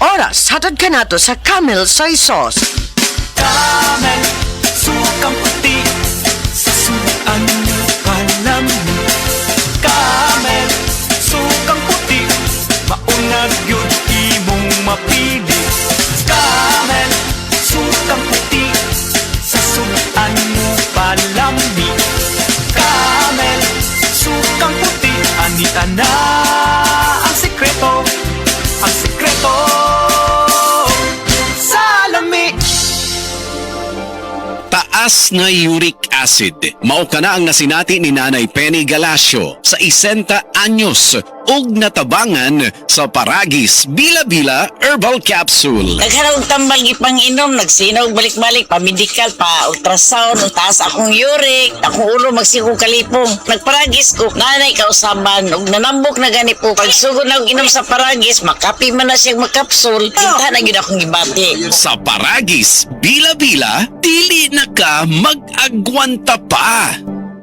Oras, hatod ka na to sa Camel Soy Sauce. Camel, sukang puti, sa suan mo palami. Camel, sukang puti, maunag yun imong mapili. Camel, sukang puti, sa suan mo palami. Camel, sukang puti, anita na ang sekreto, ang sekreto sa lami. Taas na uric acid. Mao kana ang nasinati ni Nanay Penny Galasio sa 60 anyos ug natabangan sa Paragis Bila-Bila Herbal Capsule. Naghanap tambal ipang-inom, nagsinaw balik-balik, pa-medical, pa-ultrasound, taas akong uric, akong ulo magsikong kalipong. Nagparagis ko, nanay kausaban, ug nanambok na gani po. Pagsugod na inom sa paragis, makapi man na siyang makapsul, kita na yun akong gibati. Sa Paragis Bila-Bila, dili na ka mag-agwanta pa.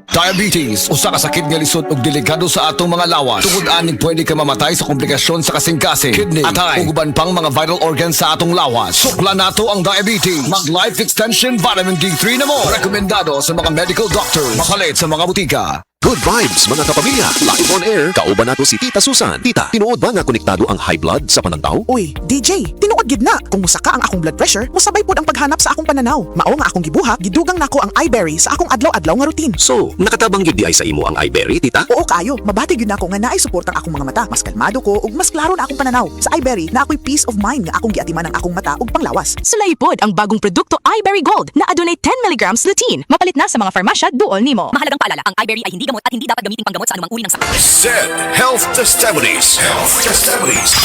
Diabetes, usa ka sakit nga lisod ug delikado sa atong mga lawas. Tungod aning pwede ka mamatay sa komplikasyon sa kasing-kasing, kidney, atay, ug uban pang mga vital organs sa atong lawas. Sukla nato ang diabetes. Mag Life Extension Vitamin D3 na mo. Rekomendado sa mga medical doctors. Mapalit sa mga butika. Good vibes mga kapamilya. Live on air, kauban nato si Tita Susan. Tita, tinuod ba nga konektado ang high blood sa panantaw? Uy, DJ, tinuod gid na. Kung musaka ang akong blood pressure, musabay pod ang paghanap sa akong pananaw. Mao nga akong gibuhat, gidugang nako ang iBerry sa akong adlaw-adlaw nga routine. So, nakatabang gyud di ay sa imo ang iBerry, Tita? Oo kayo, mabati gyud nako nga naay suportang akong mga mata. Mas kalmado ko ug mas klaro na akong pananaw. Sa iBerry na ako'y peace of mind nga akong giatiman ang akong mata ug panglawas. Sulay pod ang bagong produkto iBerry Gold na adunay 10 mg lutein. Mapalit na sa mga farmasya duol nimo. Mahalagang paalala, ang iBerry ay hindi gamot at hindi dapat gamitin panggamot sa anumang uri ng sakit. Said Health Testimonies.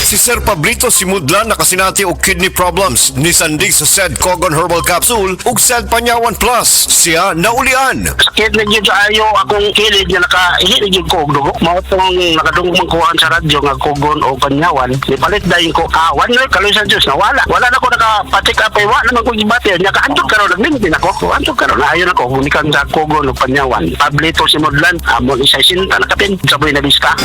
Si Sir Pablito Simudlan nakasinati og kidney problems ni sandig sa Said Cogon Herbal Capsule ug Said Panyawan Plus. Siya naulian. Sakit na yun sa ayo akong kilid nga nakaihit na yun ko og dugo. Mao tong nakadungog magkuhaan sa radyo nga Cogon o Panyawan. Ipalit dahin ko, one year kaloy sa Diyos na wala. Wala na ko nakapatik up ay wala naman ko gibati. Nakaantog karon nagmintin ako. Antog karon na ayon ako gumikan sa Cogon o Panyawan. Pablito Simudlan amon isa sinta nakapin saboy na biska.